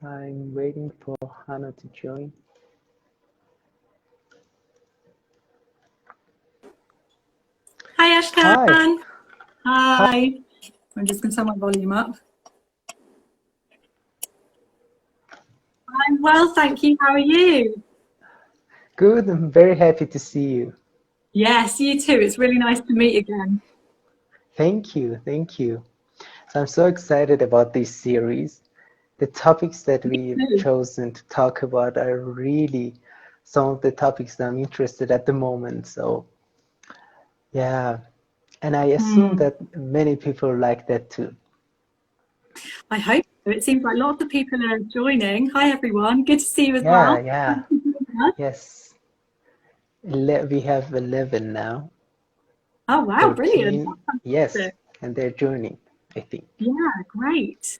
I'm waiting for Hannah to join. Hi, Ashkan. Hi. Hi. I'm just going to turn my volume up. I'm well, thank you. How are you? Good. I'm very happy to see you. Yes, you too. It's really nice to meet again. Thank you. Thank you. So I'm so excited about this series. The topics that we've chosen to talk about are really some of the topics that I'm interested at the moment. So yeah, and I assume that many people like that too. I hope so. It seems like lots of people are joining. Hi, everyone. Good to see you as Yeah, well. yeah. Yes. We have 11 now. Oh, wow. 13. Brilliant. Yes, and they're joining, I think. Yeah, great.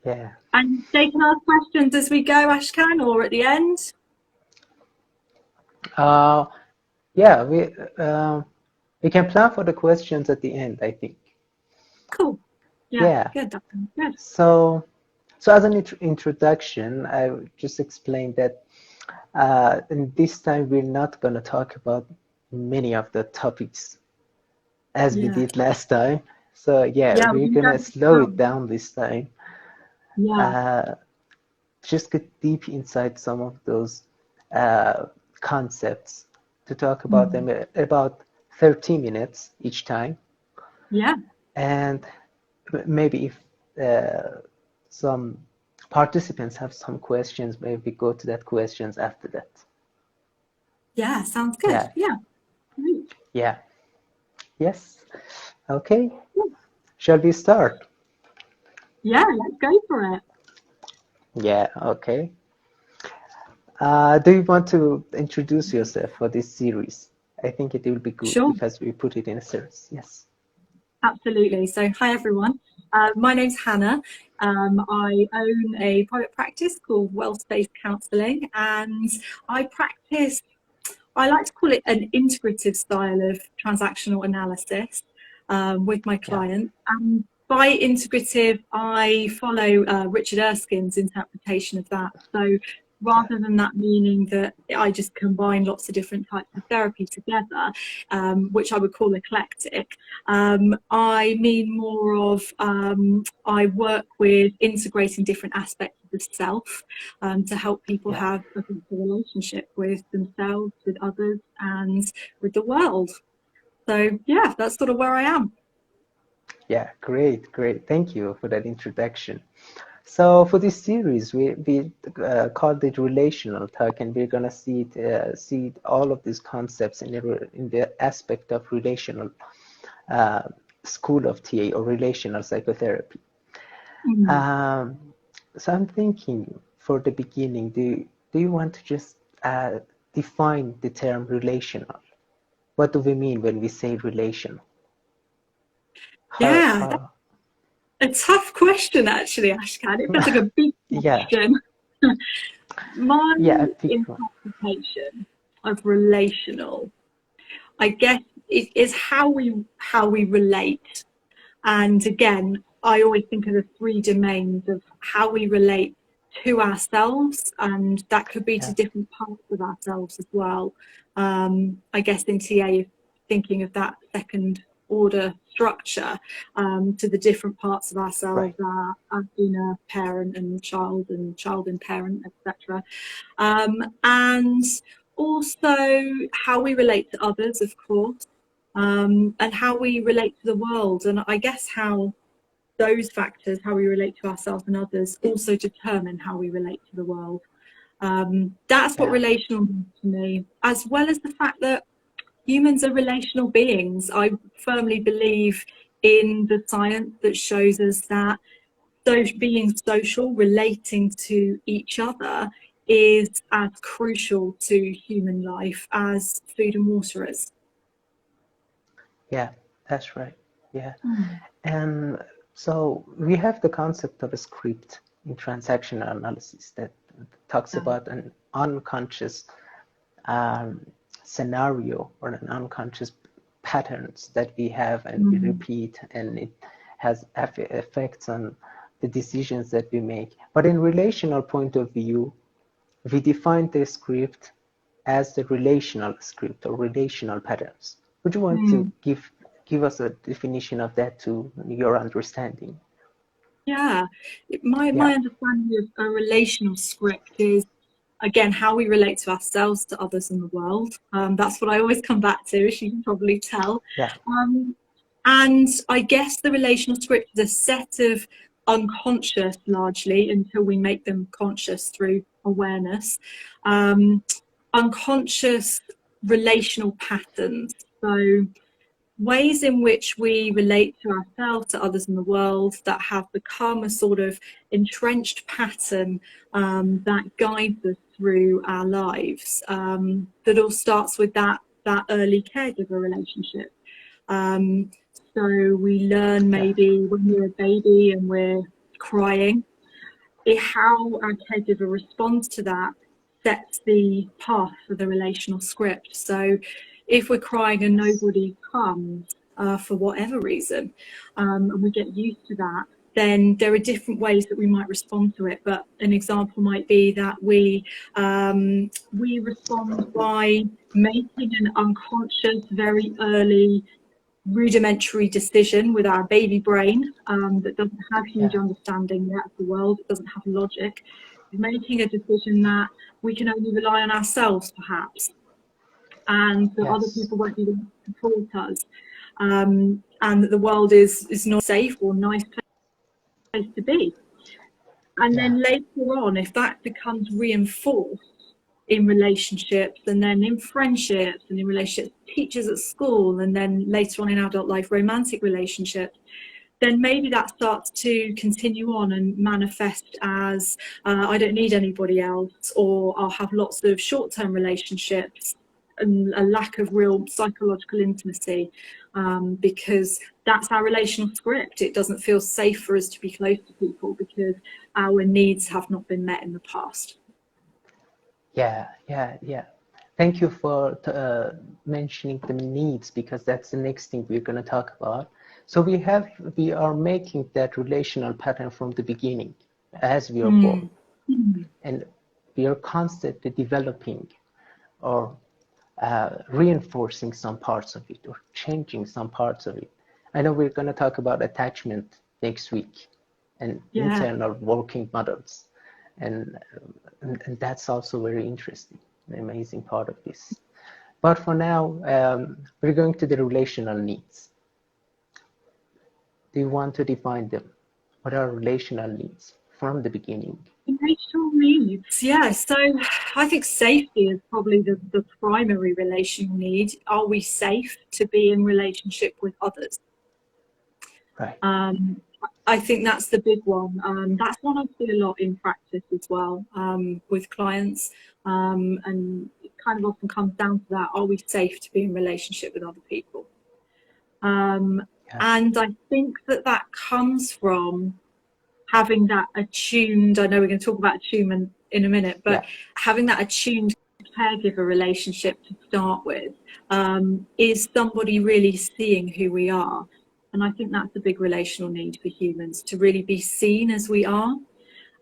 Yeah. And they can ask questions as we go, Ashkan, or at the end? Yeah, we can plan for the questions at the end, I think. Cool. Yeah. Good. That sounds good. So as an introduction, I would just explain that in this time we're not going to talk about many of the topics as we did last time. So yeah, we're going to slow it down this time. Yeah. Just get deep inside some of those concepts to talk about them about 30 minutes each time. Yeah. And maybe if some participants have some questions, maybe go to that questions after that. Yeah, sounds good. Yeah. Great. Yeah. Yes. Okay. Shall we start? Yeah, let's go for it. Yeah, okay. Do you want to introduce yourself for this series? I think it will be good because we put it in a series. Yes. Absolutely. So, hi everyone. My name's Hannah. I own a private practice called Wealth-Based Counselling, and I like to call it an integrative style of transactional analysis with my clients. And by integrative, I follow Richard Erskine's interpretation of that. So rather than that meaning that I just combine lots of different types of therapy together, which I would call eclectic, I mean more of I work with integrating different aspects of the self to help people have a good relationship with themselves, with others, and with the world. So yeah, that's sort of where I am. Yeah, great. Thank you for that introduction. So for this series, we called it Relational Talk, and we're gonna see all of these concepts in the aspect of relational school of TA or relational psychotherapy. So I'm thinking for the beginning, do you want to just define the term relational? What do we mean when we say relational? A tough question, actually, Ashkan. It feels like a big question. My interpretation of relational, I guess, is how we relate. And again, I always think of the three domains of how we relate to ourselves, and that could be to different parts of ourselves as well. I guess in TA, thinking of that second order structure to the different parts of ourselves, as being a parent and child and parent, etc. And also how we relate to others, of course, and how we relate to the world. And I guess how those factors, how we relate to ourselves and others, also determine how we relate to the world. That's what relational means to me, as well as the fact that humans are relational beings. I firmly believe in the science that shows us that being social, relating to each other, is as crucial to human life as food and water is. Yeah, that's right. Yeah. And so we have the concept of a script in transactional analysis that talks about an unconscious scenario or an unconscious patterns that we have and we repeat, and it has effects on the decisions that we make. But in relational point of view, we define the script as the relational script or relational patterns. Would you want to give us a definition of that to your understanding? Yeah, my understanding of a relational script is, again, how we relate to ourselves, to others, and the world. That's what I always come back to, as you can probably tell. Yeah. And I guess the relational script is a set of unconscious, largely, until we make them conscious through awareness, unconscious relational patterns. So ways in which we relate to ourselves, to others in the world, that have become a sort of entrenched pattern that guides us through our lives. That all starts with that early caregiver relationship. So we learn maybe when we're a baby and we're crying, how our caregiver responds to that sets the path for the relational script. So if we're crying and nobody comes for whatever reason, and we get used to that, then there are different ways that we might respond to it. But an example might be that we respond by making an unconscious, very early, rudimentary decision with our baby brain that doesn't have huge understanding yet of the world, it doesn't have logic, making a decision that we can only rely on ourselves perhaps, and that other people won't be able to support us, and that the world is not safe or nice place to be. And then later on, if that becomes reinforced in relationships, and then in friendships, and in relationships with teachers at school, and then later on in adult life, romantic relationships, then maybe that starts to continue on and manifest as I don't need anybody else, or I'll have lots of short-term relationships and a lack of real psychological intimacy, because that's our relational script. It doesn't feel safe for us to be close to people because our needs have not been met in the past. Yeah. Thank you for mentioning the needs, because that's the next thing we're going to talk about. So we are making that relational pattern from the beginning as we are born, and we are constantly developing or reinforcing some parts of it or changing some parts of it. I know we're going to talk about attachment next week and internal working models, and that's also very interesting, an amazing part of this. But for now, we're going to the relational needs. Do you want to define them? What are relational needs from the beginning? Relational needs, yeah. So I think safety is probably the primary relational need. Are we safe to be in relationship with others? Right. I think that's the big one. That's one I see a lot in practice as well, with clients, and it kind of often comes down to that: are we safe to be in relationship with other people? And I think that comes from having that attuned, I know we're going to talk about attunement in a minute, but having that attuned caregiver relationship to start with, is somebody really seeing who we are? And I think that's a big relational need for humans, to really be seen as we are,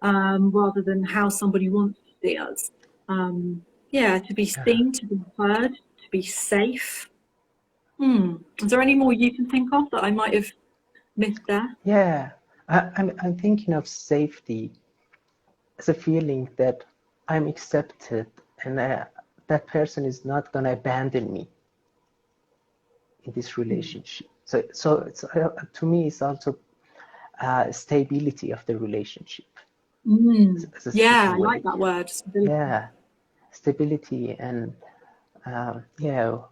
rather than how somebody wants to see us. To be seen, to be heard, to be safe. Is there any more you can think of that I might have missed there? Yeah, I'm thinking of safety as a feeling that I'm accepted, and that person is not going to abandon me in this relationship. So it's, to me, it's also stability of the relationship. I like that word. Stability. Yeah, stability, and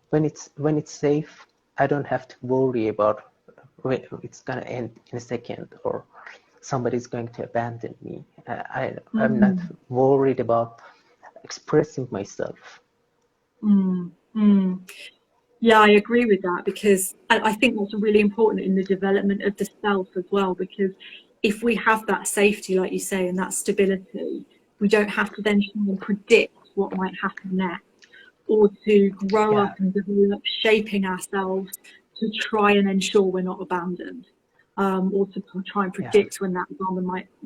when it's safe, I don't have to worry about when it's gonna end in a second, or somebody's going to abandon me. I'm not worried about expressing myself. Yeah, I agree with that, because I think that's really important in the development of the self as well, because if we have that safety, like you say, and that stability, we don't have to then try and predict what might happen next, or to grow up and develop shaping ourselves to try and ensure we're not abandoned. or to try and predict when that drama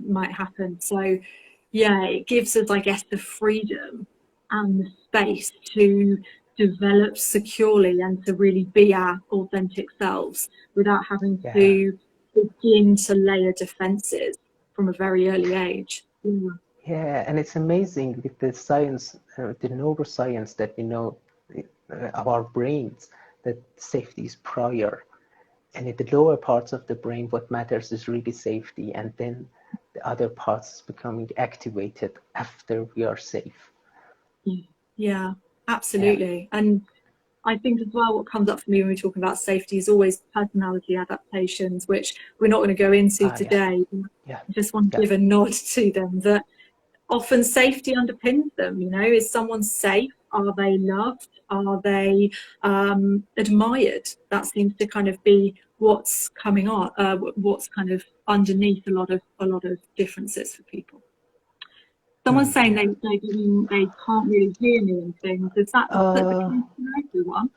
might happen. So yeah, it gives us, I guess, the freedom and the space to develop securely and to really be our authentic selves without having to begin to layer defenses from a very early age. Yeah, and it's amazing with the science, the neuroscience that we know of our brains, that safety is prior. And in the lower parts of the brain, what matters is really safety. And then the other parts becoming activated after we are safe. Yeah, absolutely. Yeah. And I think as well, what comes up for me when we're talking about safety is always personality adaptations, which we're not going to go into today. I just want to give a nod to them, that often safety underpins them. You know, is someone safe? Are they loved? Are they admired? That seems to kind of be what's coming on, what's kind of underneath a lot of differences for people. Someone's saying they can't really hear me and things. Is that the case for everyone?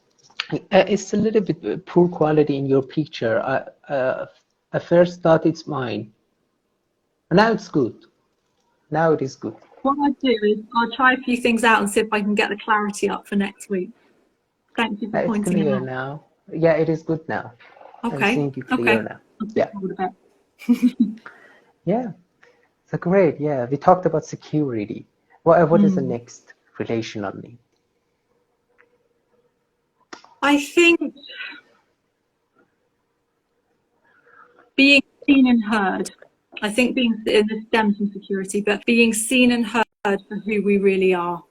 It's a little bit poor quality in your picture. I first thought it's mine. Now it's good. Now it is good. What I'll do is I'll try a few things out and see if I can get the clarity up for next week. Thank you for pointing it out. It's clear now. Yeah, it is good now. Okay. I'm seeing you clear now. Yeah. Yeah. So great. Yeah, we talked about security. What is the next relational need? I think being seen and heard. I think being in this stems from security, but being seen and heard for who we really are.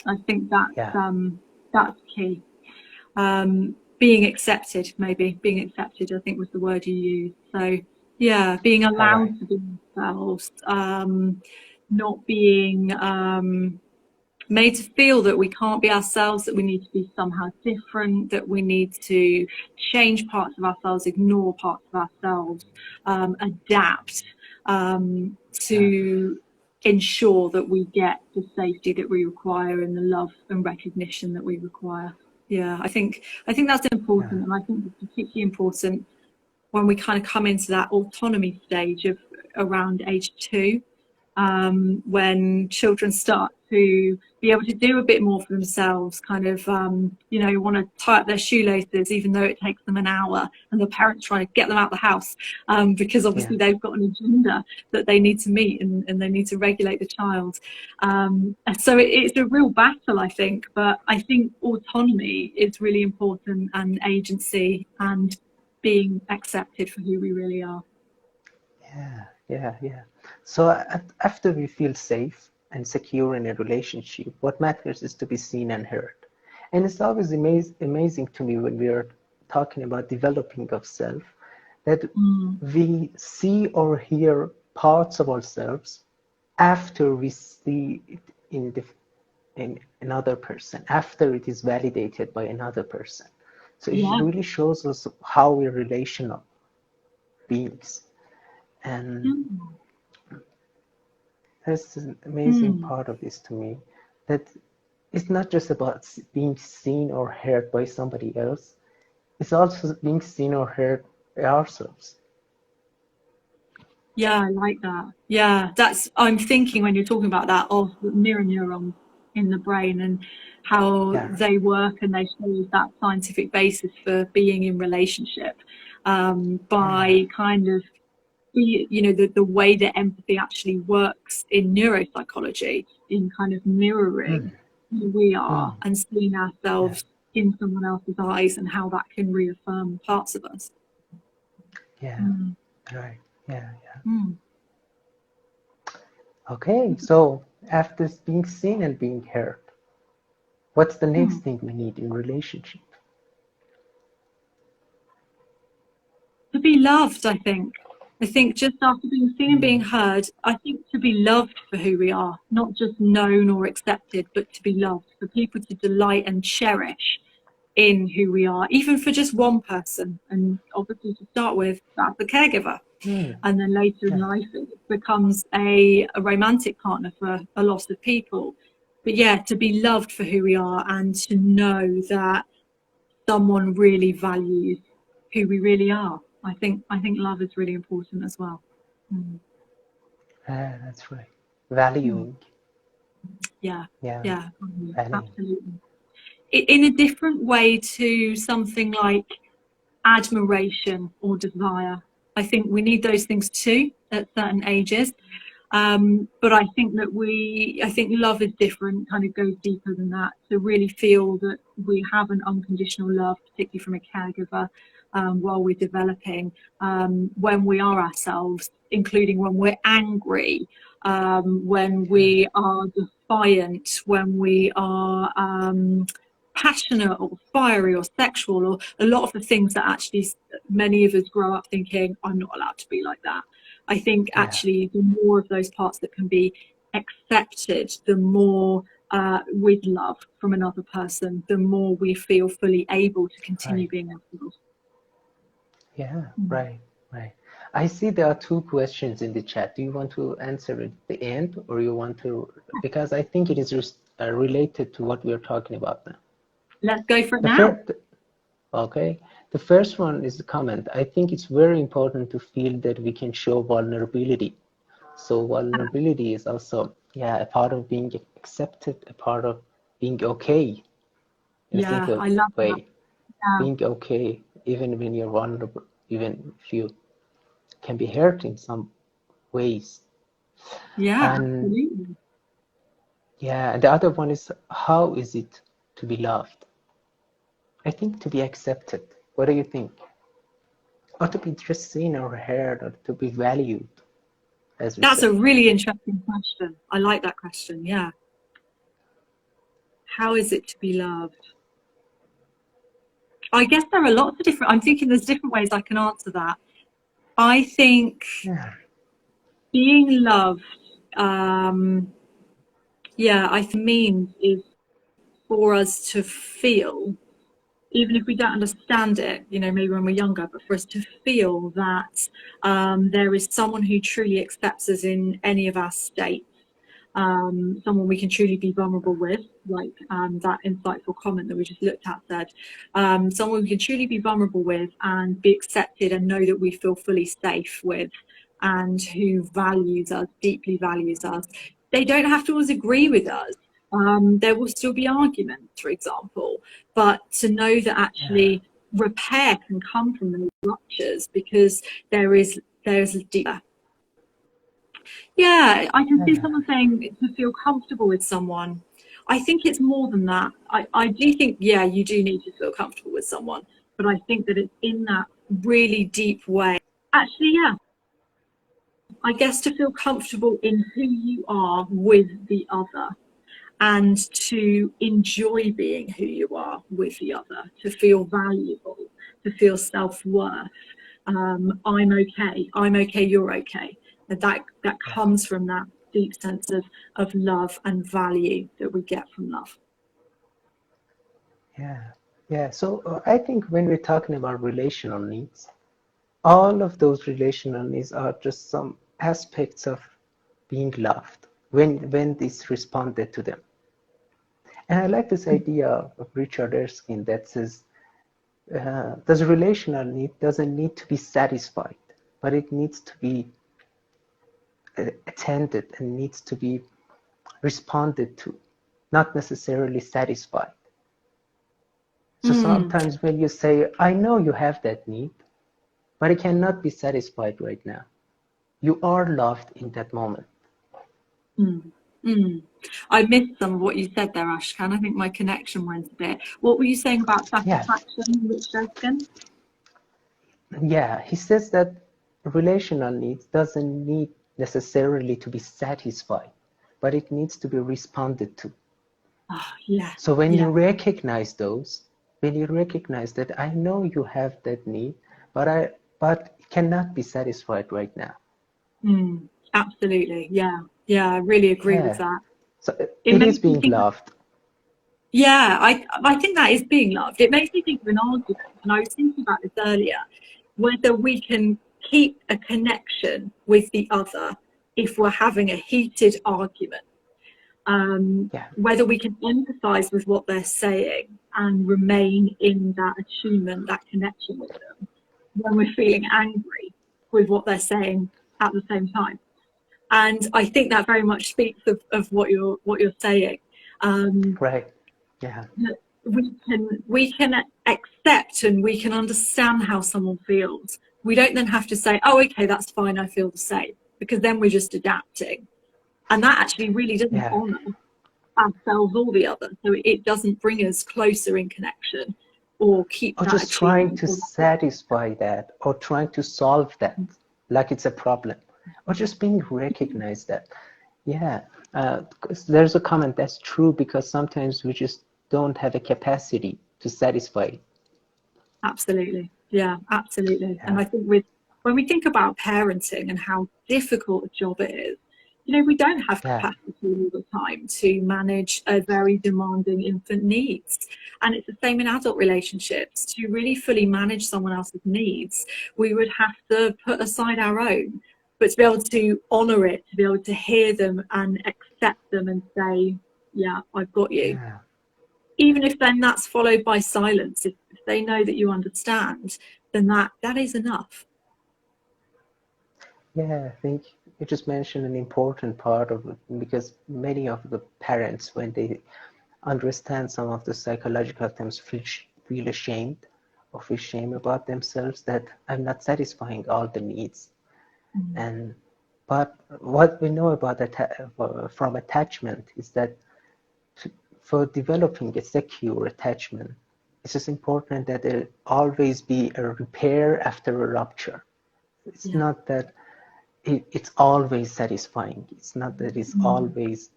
I think that's key. Being accepted, maybe being accepted, I think was the word you used. So yeah, being allowed to be ourselves, not being made to feel that we can't be ourselves, that we need to be somehow different, that we need to change parts of ourselves, ignore parts of ourselves, adapt to ensure that we get the safety that we require and the love and recognition that we require. Yeah, I think that's important, and I think it's particularly important when we kind of come into that autonomy stage of around age 2, when children start to be able to do a bit more for themselves, kind of, want to tie up their shoelaces, even though it takes them an hour, and the parents try to get them out of the house, because obviously they've got an agenda that they need to meet, and they need to regulate the child. So it's a real battle, I think, but I think autonomy is really important, and agency, and being accepted for who we really are. Yeah. So after we feel safe and secure in a relationship, what matters is to be seen and heard. And it's always amazing to me when we are talking about developing of self, that we see or hear parts of ourselves after we see it in another person, after it is validated by another person. So it really shows us how we're relational beings. And that's an amazing part of this to me, that it's not just about being seen or heard by somebody else, it's also being seen or heard by ourselves. Yeah, I like that. Yeah, I'm thinking when you're talking about that of the mirror neurons in the brain and how they work, and they show that scientific basis for being in relationship, by kind of, the way that empathy actually works in neuropsychology, in kind of mirroring who we are and seeing ourselves in someone else's eyes, and how that can reaffirm parts of us. Right. Okay, so after being seen and being heard, what's the next thing we need in relationship? To be loved, I think. I think just after being seen and being heard, I think to be loved for who we are, not just known or accepted, but to be loved, for people to delight and cherish in who we are, even for just one person. And obviously to start with, that's the caregiver. And then later in life, it becomes a romantic partner for a lot of people. But yeah, to be loved for who we are, and to know that someone really values who we really are. I think love is really important as well. That's right. Valuing. Yeah, Valuing. absolutely. In a different way to something like admiration or desire. I think we need those things too at certain ages. But I think love is different, kind of goes deeper than that, to really feel that we have an unconditional love, particularly from a caregiver, while we're developing, when we are ourselves, including when we're angry, when we are defiant, when we are passionate or fiery or sexual, or a lot of the things that actually many of us grow up thinking, I'm not allowed to be like that. I think actually the more of those parts that can be accepted, the more with love from another person, the more we feel fully able to continue being ourselves. Yeah, right. I see there are 2 questions in the chat. Do you want to answer at the end, or you want to, because I think it is related to what we are talking about now. Let's go for it now. Okay. The first one is the comment. I think it's very important to feel that we can show vulnerability. So vulnerability is also, a part of being accepted, a part of being okay. I love way. that. Yeah. Being okay, even when you're vulnerable, even if you can be hurt in some ways. Yeah, and absolutely. And the other one is, how is it to be loved? I think to be accepted. What do you think? Or to be just seen or heard, or to be valued, as we That's say. a really interesting question. I like that question. Yeah. How is it to be loved? I guess there are lots of different, I'm thinking there's different ways I can answer that. I think being loved, I mean, is for us to feel, even if we don't understand it, maybe when we're younger, but for us to feel that there is someone who truly accepts us in any of our states. Someone we can truly be vulnerable with, like that insightful comment that we just looked at said, someone we can truly be vulnerable with and be accepted and know that we feel fully safe with, and who values us, deeply values us. They don't have to always agree with us. There will still be arguments, for example, but to know that actually repair can come from those ruptures, because there's a deeper. Yeah, I can see someone saying to feel comfortable with someone. I think it's more than that. I do think, you do need to feel comfortable with someone, but I think that it's in that really deep way. Actually, I guess to feel comfortable in who you are with the other, and to enjoy being who you are with the other, to feel valuable, to feel self-worth. I'm okay, you're okay. That comes from that deep sense of love and value that we get from love. So I think when we're talking about relational needs, all of those relational needs are just some aspects of being loved when it's responded to them. And I like this idea of Richard Erskine that says, the relational need doesn't need to be satisfied, but it needs to be attended and needs to be responded to, not necessarily satisfied. So sometimes when you say, I know you have that need, but it cannot be satisfied right now, you are loved in that moment. I missed some of what you said there, Ashkan. I think my connection went a bit. What were you saying about satisfaction, Richard Erskine? Yeah, he says that relational needs doesn't need necessarily to be satisfied, but it needs to be responded to. So when you recognize those, when you recognize that I know you have that need, but it cannot be satisfied right now. Absolutely, I really agree with that. So it is being loved. Yeah, I think that is being loved. It makes me think of an argument, and I was thinking about this earlier, whether we can keep a connection with the other if we're having a heated argument. Whether we can empathize with what they're saying and remain in that attunement, that connection with them, when we're feeling angry with what they're saying at the same time. And I think that very much speaks of what you're saying. Right. Yeah. We can accept and we can understand how someone feels. We don't then have to say, oh, okay, that's fine, I feel the same, because then we're just adapting. And that actually really doesn't honour ourselves or the other. So it doesn't bring us closer in connection or keep or that just trying to satisfy that, or trying to solve that like it's a problem, or just being recognized that there's a comment that's true, because sometimes we just don't have a capacity to satisfy. Absolutely. Yeah, absolutely. And I think when we think about parenting and how difficult a job it is, you know, we don't have capacity all the time to manage a very demanding infant needs. And it's the same in adult relationships. To really fully manage someone else's needs, we would have to put aside our own. But to be able to honour it, to be able to hear them and accept them and say, yeah, I've got you. Yeah. Even if then that's followed by silence, if they know that you understand, then that is enough. Yeah, I think you just mentioned an important part of it, because many of the parents, when they understand some of the psychological terms, feel ashamed or feel shame about themselves, that I'm not satisfying all the needs. But what we know about from attachment is that for developing a secure attachment, it's just important that there always be a repair after a rupture. It's not that it's always satisfying. It's not that it's always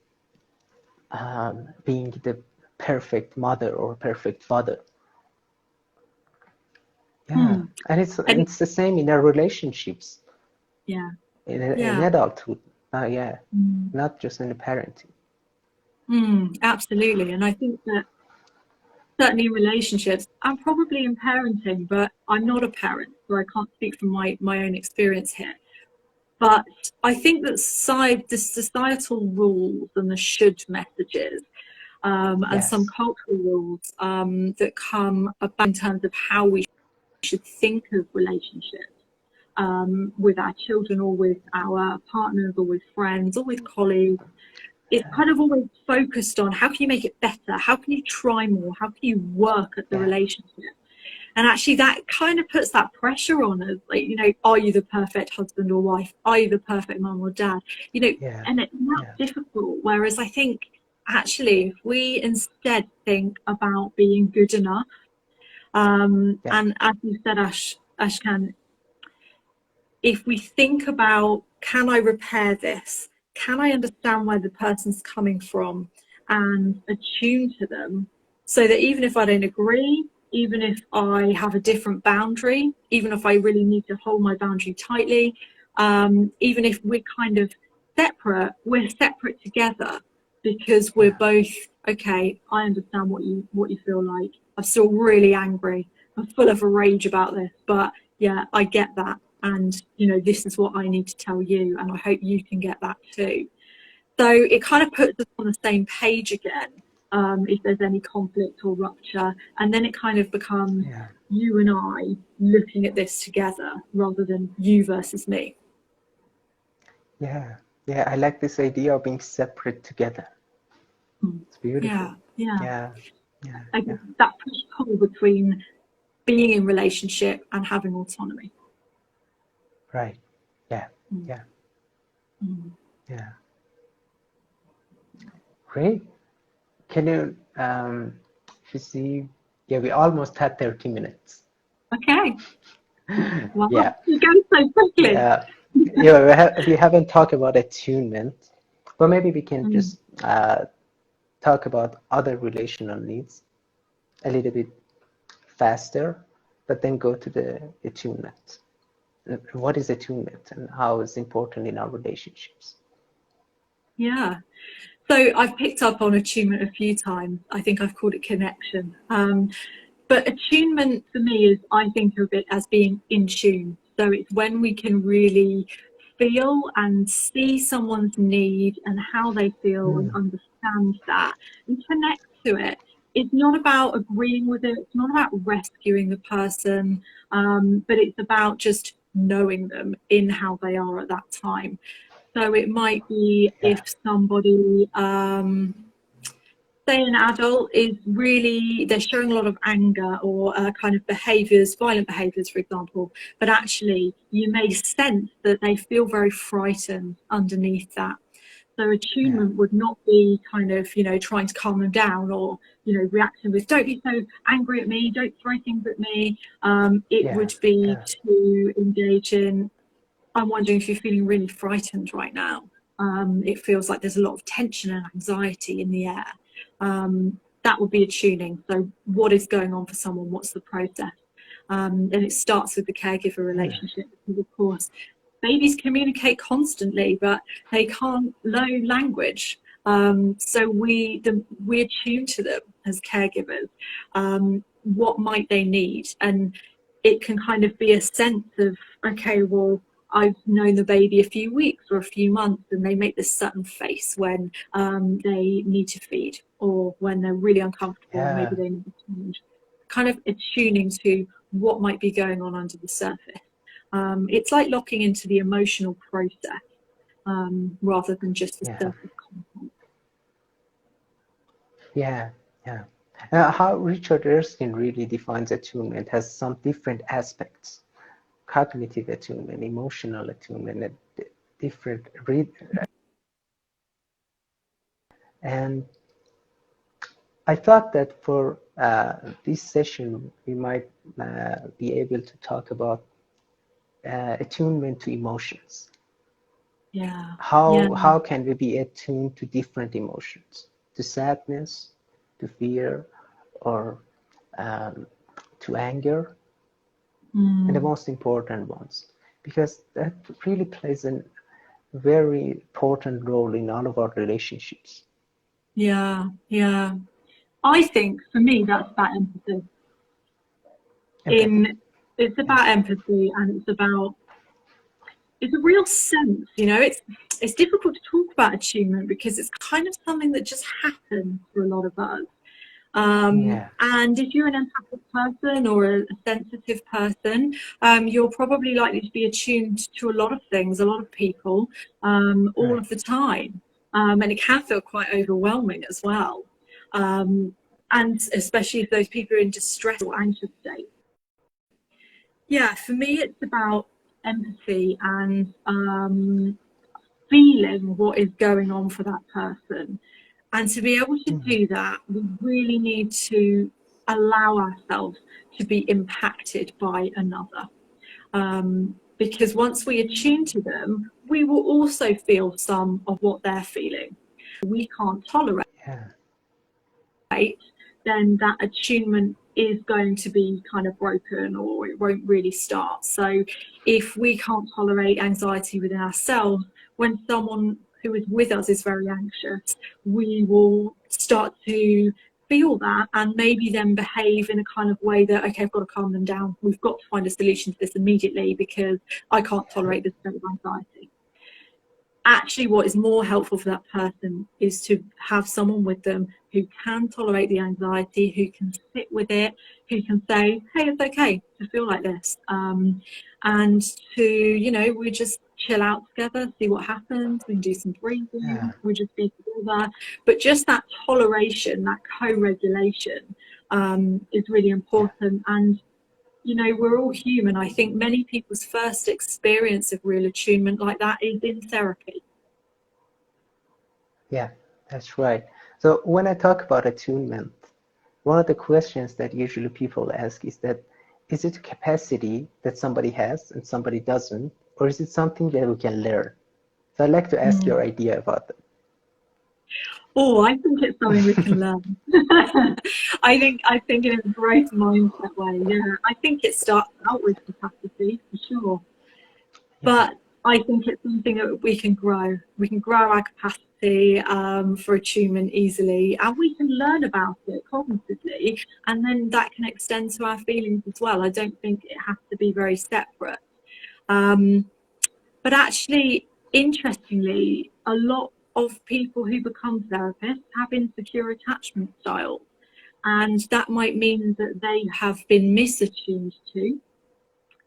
being the perfect mother or perfect father. And it's the same in our relationships. In adulthood. Not just in the parenting. Absolutely. And I think that certainly in relationships and probably in parenting, but I'm not a parent, so I can't speak from my own experience here. But I think that the societal rules and the should messages and some cultural rules that come about in terms of how we should think of relationships with our children or with our partners or with friends or with colleagues, it's kind of always focused on how can you make it better? How can you try more? How can you work at the relationship? And actually that kind of puts that pressure on us, like, you know, are you the perfect husband or wife? Are you the perfect mum or dad? You know, and it's not difficult. Whereas I think actually if we instead think about being good enough, and as you said, Ashkan, if we think about, can I repair this? Can I understand where the person's coming from and attune to them, so that even if I don't agree, even if I have a different boundary, even if I really need to hold my boundary tightly, even if we're kind of separate, we're separate together, because we're both, okay, I understand what you feel like. I'm still really angry. I'm full of a rage about this, but yeah, I get that. And, you know, this is what I need to tell you, and I hope you can get that too. So it kind of puts us on the same page again, if there's any conflict or rupture, and then it kind of becomes you and I looking at this together rather than you versus me. Yeah, I like this idea of being separate together. It's beautiful. That push-pull between being in relationship and having autonomy. Right. Yeah. Great. Can you see? Yeah, we almost had 30 minutes. Okay. Well, you go so quickly. We haven't talked about attunement, but maybe we can just talk about other relational needs a little bit faster, but then go to the attunement. What is attunement and how it's important in our relationships? Yeah. So I've picked up on attunement a few times. I think I've called it connection. But attunement for me is, I think of it as being in tune. So it's when we can really feel and see someone's need and how they feel and understand that and connect to it. it's not about agreeing with it. It's not about rescuing the person, but it's about just knowing them in how they are at that time. So it might be if somebody, say an adult is really, they're showing a lot of anger or kind of behaviours, violent behaviours, for example, but actually you may sense that they feel very frightened underneath that. So attunement would not be kind of, you know, trying to calm them down or, you know, reacting with, don't be so angry at me, don't throw things at me. It would be to engage in, I'm wondering if you're feeling really frightened right now. It feels like there's a lot of tension and anxiety in the air. That would be attuning. So what is going on for someone? What's the process? And it starts with the caregiver relationship, because of course babies communicate constantly, but they can't learn language. So we attune to them as caregivers. What might they need? And it can kind of be a sense of, okay, well, I've known the baby a few weeks or a few months, and they make this certain face when they need to feed, or when they're really uncomfortable, maybe they need to change. Kind of attuning to what might be going on under the surface. It's like locking into the emotional process rather than just the surface content. How Richard Erskine really defines attunement has some different aspects: cognitive attunement, emotional attunement, and different and I thought that for this session we might be able to talk about attunement to emotions. How can we be attuned to different emotions, to sadness, to fear, or to anger, and the most important ones, because that really plays a very important role in all of our relationships. I think for me that's about empathy. It's about empathy, and it's a real sense, you know. It's difficult to talk about attunement because it's kind of something that just happens for a lot of us. And if you're an empathic person or a sensitive person, you're probably likely to be attuned to a lot of things, a lot of people, all of the time. And it can feel quite overwhelming as well. And especially if those people are in distress or anxious state. For me, it's about empathy and feeling what is going on for that person. And to be able to do that, we really need to allow ourselves to be impacted by another. Because once we attune to them, we will also feel some of what they're feeling. We can't tolerate, then that attunement is going to be kind of broken, or it won't really start. So if we can't tolerate anxiety within ourselves, when someone who is with us is very anxious, we will start to feel that and maybe then behave in a kind of way that, okay, I've got to calm them down. We've got to find a solution to this immediately because I can't tolerate this state of anxiety. Actually, what is more helpful for that person is to have someone with them who can tolerate the anxiety, who can sit with it, who can say, hey, it's okay to feel like this. And to, you know, we just chill out together, see what happens. We can do some breathing, we just be together. But just that toleration, that co-regulation is really important. And you know, we're all human. I think many people's first experience of real attunement like that is in therapy. Yeah, that's right. So when I talk about attunement, one of the questions that usually people ask is that, is it a capacity that somebody has and somebody doesn't, or is it something that we can learn? So I'd like to ask your idea about that. Oh, I think it's something we can learn. I think in a growth mindset way. Yeah, I think it starts out with capacity for sure, but I think it's something that we can grow. We can grow our capacity for attunement easily, and we can learn about it cognitively, and then that can extend to our feelings as well. I don't think it has to be very separate. But actually, interestingly, a lot of people who become therapists have insecure attachment styles. And that might mean that they have been misattuned to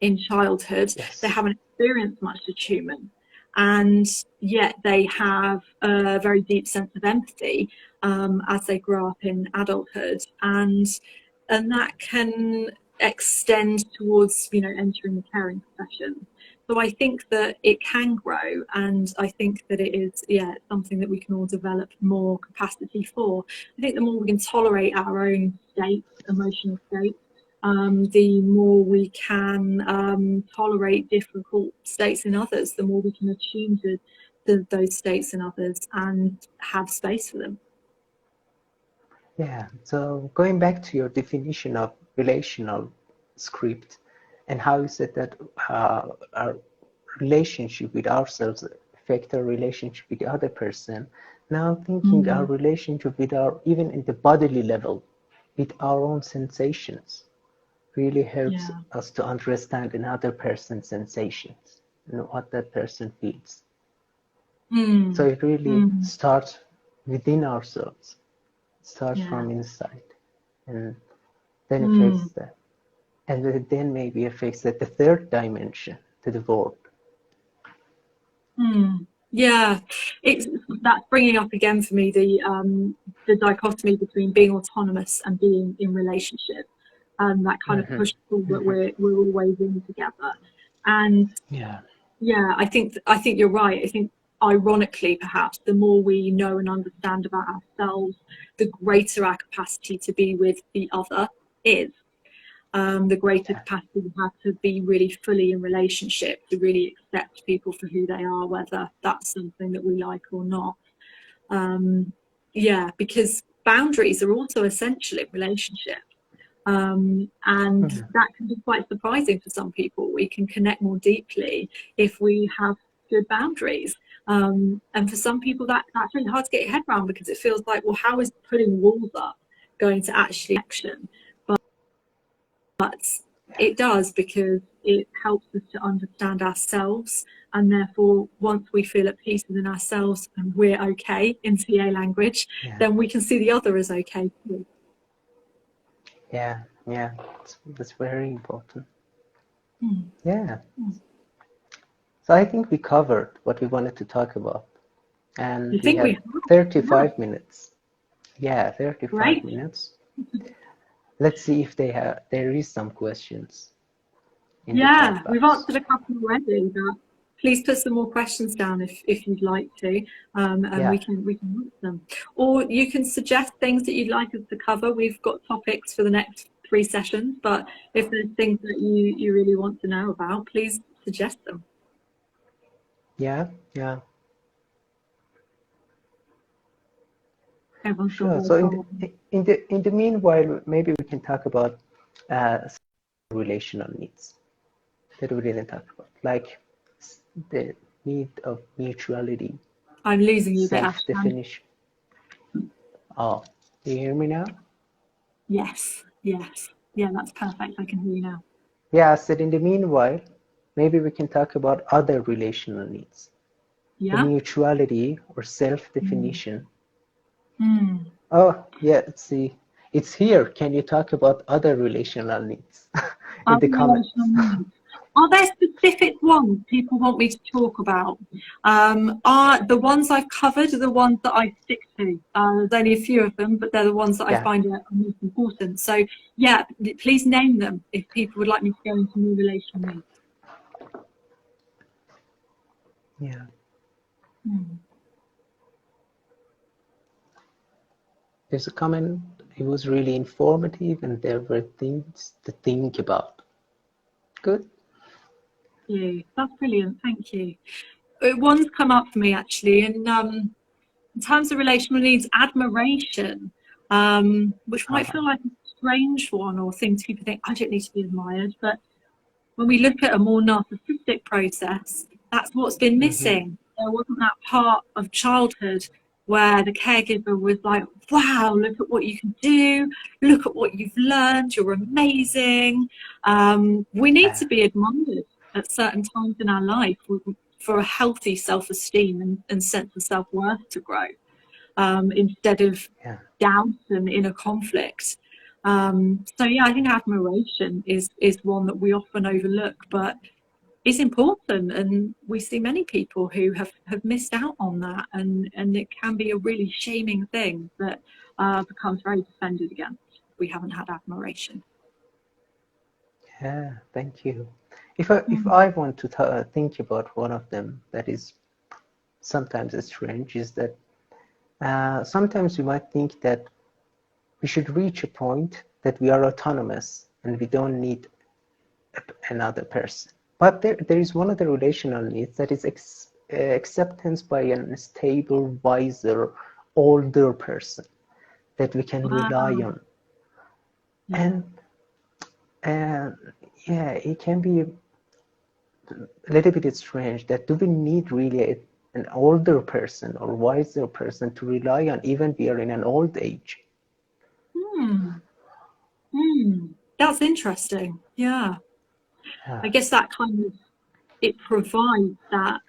in childhood. Yes. They haven't experienced much attunement, and yet they have a very deep sense of empathy as they grow up in adulthood, and that can extend towards, you know, entering the caring profession. So I think that it can grow, and I think that it is, yeah, something that we can all develop more capacity for. I think the more we can tolerate our own states, emotional states, the more we can tolerate difficult states in others, the more we can attune to those states in others and have space for them. Yeah, so going back to your definition of relational script and how you said that our relationship with ourselves affect our relationship with the other person, now I'm thinking our relationship with even in the bodily level, with our own sensations, really helps us to understand another person's sensations and what that person feels. So it really starts within ourselves. Starts from inside, and then affects that, and then maybe affects that the third dimension, to the world. Yeah, that's bringing up again for me the dichotomy between being autonomous and being in relationship, and that kind of push pull that we're always in together. And yeah, I think you're right. I think, ironically, perhaps, the more we know and understand about ourselves, the greater our capacity to be with the other is. The greater capacity we have to be really fully in relationship, to really accept people for who they are, whether that's something that we like or not. Yeah, because boundaries are also essential in relationship. And that can be quite surprising for some people. We can connect more deeply if we have good boundaries. And for some people, that's really hard to get your head around, because it feels like, well, how is putting walls up going to actually action? But it does, because it helps us to understand ourselves, and therefore once we feel at peace within ourselves and we're okay in TA language, then we can see the other as okay too. Yeah, that's very important. Yeah. So I think we covered what we wanted to talk about, and we have 35 minutes. Yeah, 35 minutes. Let's see if there is some questions. Yeah, we've answered a couple already, but please put some more questions down if you'd like to, and we can answer them. Or you can suggest things that you'd like us to cover. We've got topics for the next 3 sessions, but if there's things that you really want to know about, please suggest them. Yeah. Everyone's sure. So in the meanwhile, maybe we can talk about relational needs that we didn't talk about, like the need of mutuality. I'm losing you there. Self-definition. Oh, do you hear me now? Yes. Yeah, that's perfect. I can hear you now. Yeah, I said in the meanwhile, maybe we can talk about other relational needs. The mutuality or self-definition. Oh, yeah, let's see. It's here. Can you talk about other relational needs in the comments? Are there specific ones people want me to talk about? Are the ones I've covered are the ones that I stick to? There's only a few of them, but they're the ones that I find are most important. So yeah, please name them if people would like me to go into more relational needs. Yeah. There's a comment. It was really informative, and there were things to think about. Good. Yeah, that's brilliant. Thank you. One's come up for me actually, in terms of relational needs, admiration, which might feel like a strange one, or things people think, I don't need to be admired. But when we look at a more narcissistic process, that's what's been missing. There wasn't that part of childhood where the caregiver was like, wow, look at what you can do, look at what you've learned, you're amazing. We need to be admired at certain times in our life for a healthy self-esteem and sense of self-worth to grow, instead of doubt and inner conflict. So yeah, I think admiration is one that we often overlook, but is important, and we see many people who have missed out on that, and it can be a really shaming thing that becomes very defended against. We haven't had admiration. Yeah, thank you. If I want to think about one of them that is sometimes strange, is that sometimes we might think that we should reach a point that we are autonomous and we don't need another person. But there is one of the relational needs that is acceptance by a stable, wiser, older person that we can rely on. Yeah. And yeah, it can be a little bit strange that do we need really an older person or wiser person to rely on, even we are in an old age? That's interesting. Yeah. I guess that kind of, it provides that,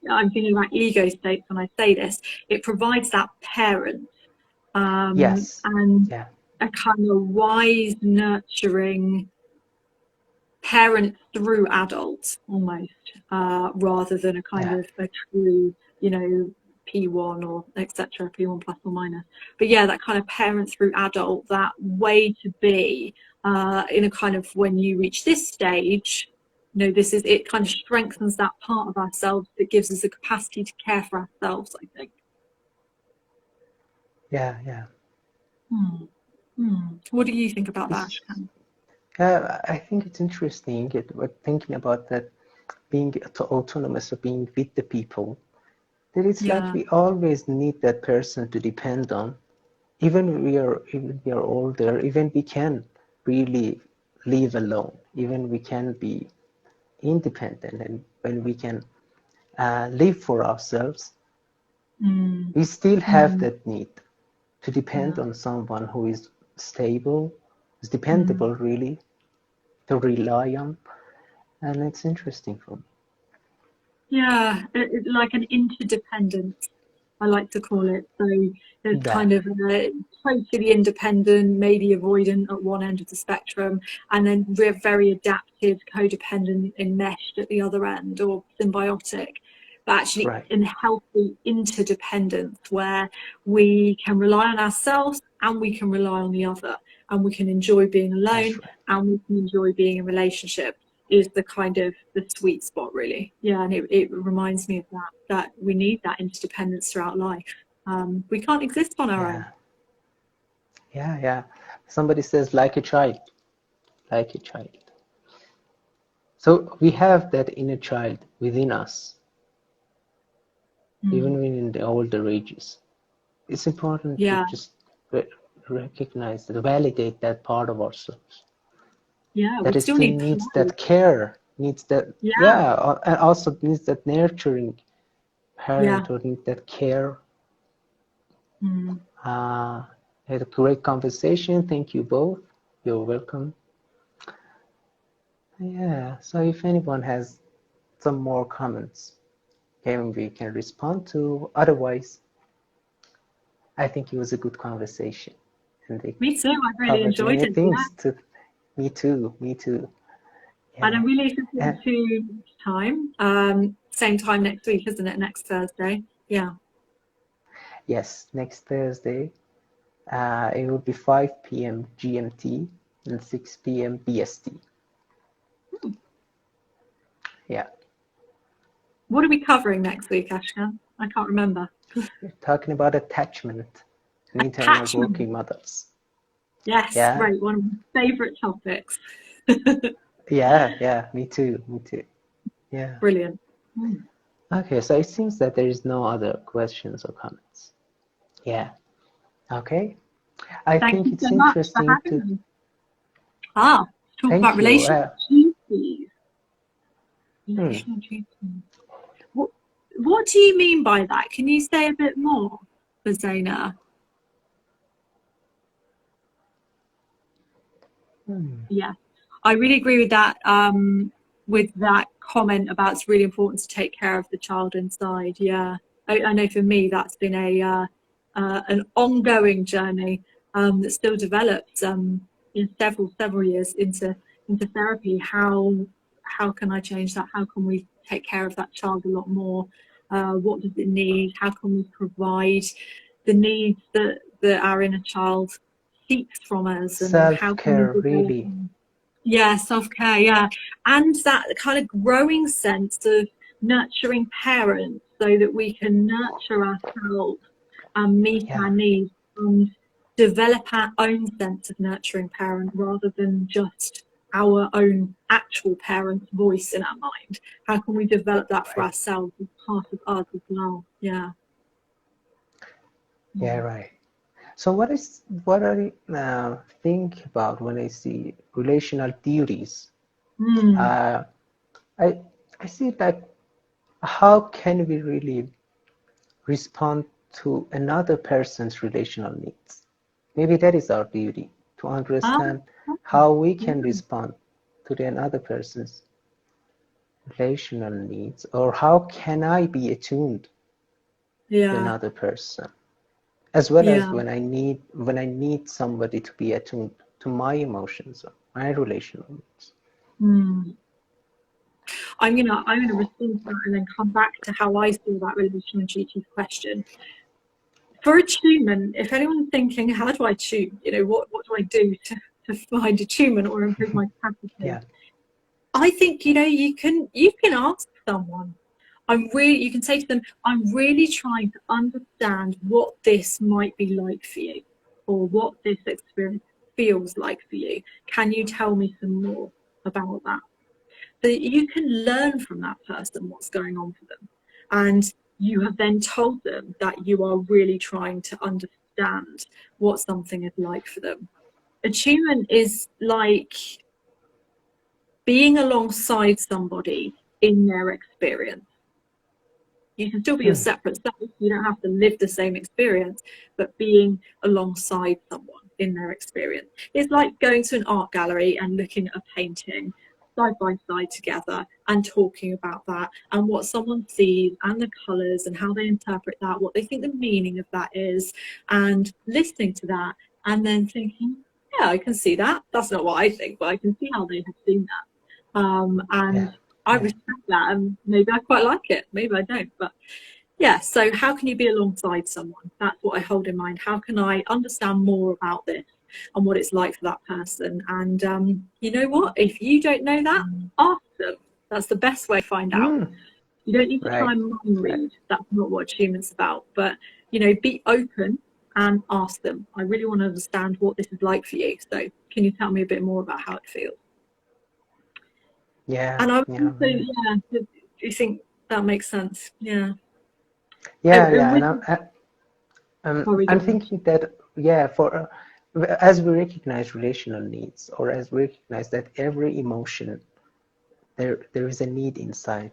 I'm thinking about ego states when I say this, it provides that parent Yes. and Yeah. a kind of wise, nurturing parent through adults almost, rather than a kind of a true, P1 or etc., P1 plus or minus. But yeah, that kind of parent through adult, that way to be in a kind of, when you reach this stage, this is, it kind of strengthens that part of ourselves that gives us the capacity to care for ourselves, I think. Yeah. What do you think about that, Ashkan? I think it's interesting thinking about that, being autonomous or being with the people. That it's like we always need that person to depend on. Even we are older, even we can really live alone. Even we can be independent, and when we can live for ourselves, we still have that need to depend on someone who is stable, is dependable, really, to rely on. And it's interesting for me. Yeah, like an interdependence, I like to call it. So there's kind of totally independent, maybe avoidant at one end of the spectrum, and then we're very adaptive, codependent, enmeshed at the other end, or symbiotic. But actually in healthy interdependence, where we can rely on ourselves and we can rely on the other, and we can enjoy being alone and we can enjoy being in relationship, is the kind of the sweet spot, really. Yeah, and it reminds me of that we need that interdependence throughout life. We can't exist on our own. Yeah. Somebody says like a child. So we have that inner child within us, even in the older ages. It's important to just recognize, to validate that part of ourselves. Yeah, that we still need needs that care, needs that, and also needs that nurturing parent, or needs that care. Had a great conversation. Thank you both. You're welcome. Yeah, so if anyone has some more comments, we can respond to. Otherwise, I think it was a good conversation. And me too. I really enjoyed it. Me too. Yeah. And I'm really looking forward to time. Same time next week, isn't it? Next Thursday. Yeah. Yes, next Thursday. It will be 5 p.m. GMT and 6 p.m. BST. Yeah. What are we covering next week, Ashkan? I can't remember. We're talking about attachment and internal working models. Yes, great. One of my favorite topics. Yeah, me too. Yeah. Brilliant. Okay, so it seems that there is no other questions or comments. Yeah. Okay. I think it's interesting to talk about relational duties. Relational duties. What do you mean by that? Can you say a bit more, Zaina? Yeah, I really agree with that. With that comment about it's really important to take care of the child inside. Yeah, I know for me that's been an ongoing journey that still develops. several years into therapy, how can I change that? How can we take care of that child a lot more? What does it need? How can we provide the needs that our inner child seeks from us? And how can we Self-care, develop really. Yeah, self-care, yeah. And that kind of growing sense of nurturing parents so that we can nurture ourselves and meet our needs and develop our own sense of nurturing parent rather than just our own actual parent's voice in our mind. How can we develop that for ourselves as part of us as well? Yeah. Yeah, right. So what I think about when I see relational theories? I I see like, how can we really respond to another person's relational needs? Maybe that is our duty, to understand how we can respond to another person's relational needs, or how can I be attuned to another person, as well as when I need somebody to be attuned to my emotions, or my relational needs. I'm gonna respond to that and then come back to how I saw that relational duties question. For attunement, if anyone's thinking, how do I attune? You know, what do I do to find attunement or improve my capacity? I think, you know, you can ask someone. You can say to them, I'm really trying to understand what this might be like for you, or what this experience feels like for you. Can you tell me some more about that? So you can learn from that person what's going on for them. And you have then told them that you are really trying to understand what something is like for them. Attunement is like being alongside somebody in their experience. You can still be your separate self. You don't have to live the same experience, but being alongside someone in their experience. It's like going to an art gallery and looking at a painting side by side together and talking about that and what someone sees and the colours and how they interpret that, what they think the meaning of that is, and listening to that and then thinking, yeah, I can see that. That's not what I think, but I can see how they have seen that. I respect that, and maybe I quite like it, maybe I don't, but yeah. So how can you be alongside someone? That's what I hold in mind. How can I understand more about this and what it's like for that person? And you know what, if you don't know that, ask them. That's the best way to find out. You don't need to try and mind read. That's not what attunement's about. But, you know, be open and ask them, I really want to understand what this is like for you, so can you tell me a bit more about how it feels? And I would also, do you think that makes sense? And I'm thinking that, as we recognize relational needs, or as we recognize that every emotion, there is a need inside.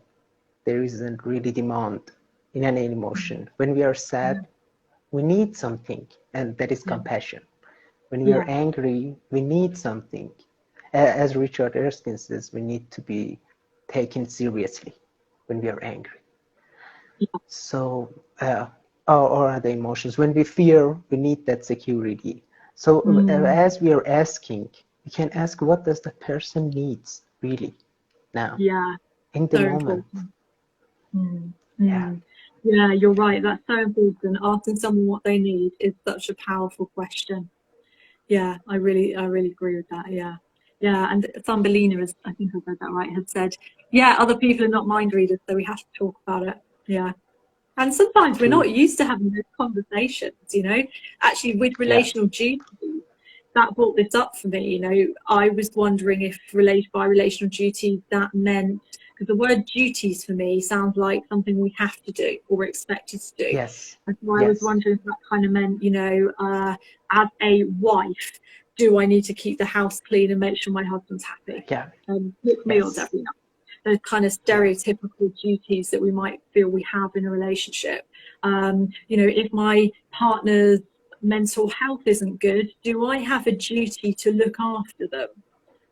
There isn't really demand in any emotion. When we are sad, we need something, and that is compassion. When we are angry, we need something. As Richard Erskine says, we need to be taken seriously when we are angry. So, or other emotions. When we fear, we need that security. So as we are asking, we can ask, what does the person needs really now? In the moment. Yeah, you're right. That's so important. Asking someone what they need is such a powerful question. Yeah, I really agree with that. Yeah. And Thumbelina, is, I think I read that right, had said, other people are not mind readers, so we have to talk about it. Yeah. And sometimes we're not used to having those conversations, you know. Actually, with relational duties, that brought this up for me. You know, I was wondering if by relational duties that meant, because the word duties for me sounds like something we have to do or we're expected to do. And so I was wondering if that kind of meant, you know, as a wife, do I need to keep the house clean and make sure my husband's happy? Cook meals every night. The kind of stereotypical duties that we might feel we have in a relationship. You know, if my partner's mental health isn't good, do I have a duty to look after them?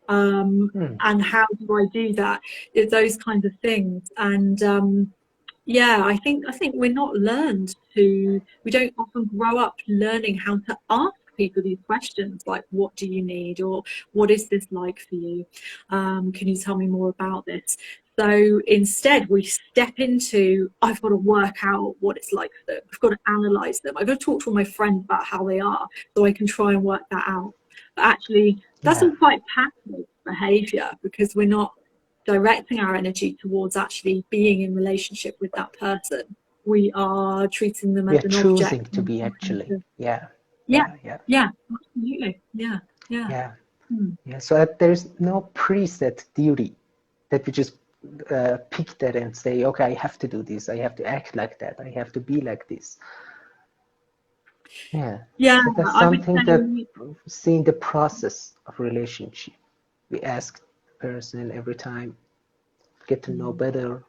And how do I do that? Those kinds of things. And I think we're not we don't often grow up learning how to ask people these questions like, what do you need, or what is this like for you? Can you tell me more about this? So instead we step into, I've got to work out what it's like for them. I've got to analyze them. I've got to talk to my friends about how they are so I can try and work that out. But actually that's all quite passive behavior, because we're not directing our energy towards actually being in relationship with that person. We are treating them as an object. We're choosing to be, actually. Yeah, absolutely. Yeah. So there's no preset duty that we just pick that and say, okay, I have to do this, I have to act like that, I have to be like this. So that's something that seeing the process of relationship. We ask the person every time, get to know better.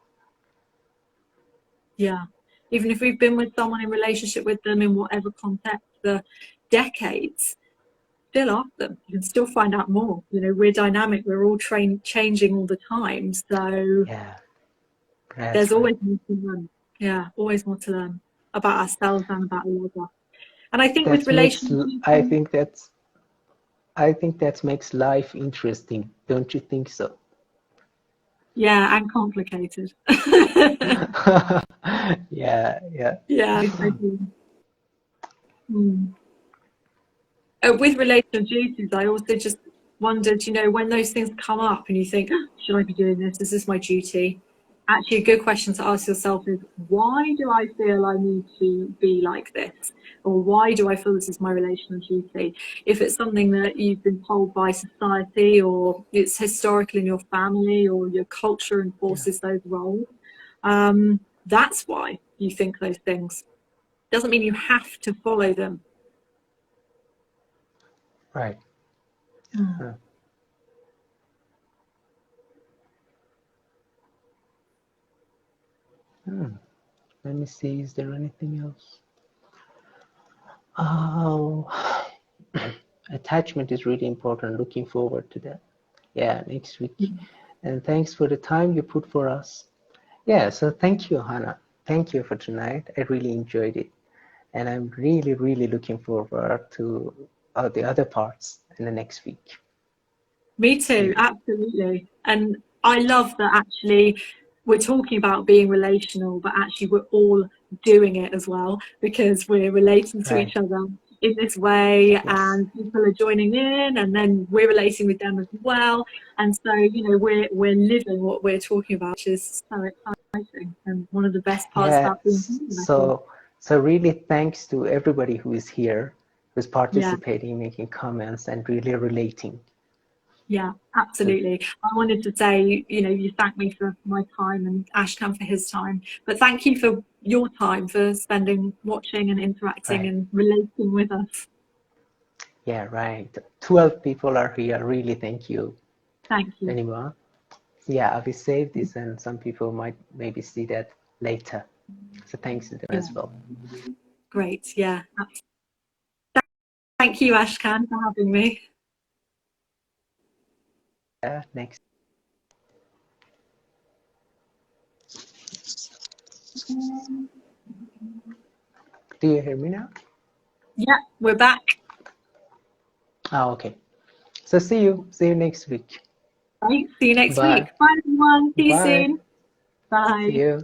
Even if we've been with someone in relationship with them in whatever context for decades, still ask them. You can still find out more. We're dynamic, we're all changing all the time, so there's always more to learn. Always more to learn about ourselves and about the other. And I think with relationships, I think that makes life interesting, don't you think so? And complicated. Yeah. I do. With relational duties, I also just wondered, when those things come up and you think, should I be doing this? Is this my duty? Actually, a good question to ask yourself is, why do I feel I need to be like this? Or why do I feel this is my relational duty? If it's something that you've been told by society, or it's historical in your family, or your culture enforces those roles, that's why you think those things. Doesn't mean you have to follow them. Right. Let me see, is there anything else? Attachment is really important. Looking forward to that. Next week. And thanks for the time you put for us. So thank you, Hannah. Thank you for tonight. I really enjoyed it. And I'm really, really looking forward to the other parts in the next week. Me too, absolutely. And I love that actually we're talking about being relational, but actually we're all doing it as well, because we're relating to each other in this way, and people are joining in, and then we're relating with them as well. And so, we're living what we're talking about, which is so exciting, and one of the best parts about being human. So really thanks to everybody who is here, who's participating, making comments, and really relating. Yeah, absolutely. I wanted to say, you thank me for my time and Ashkan for his time, but thank you for your time, for spending watching and interacting and relating with us. 12 people are here. Really, thank you. Thank you. Anymore. I will save this, and some people might maybe see that later. So thanks to them as well. Great. Thank you, Ashkan, for having me. Next. Do you hear me now? Yeah, we're back. Okay. So see you next week. Right, see you next week. Bye, everyone. See you soon. Bye. See you.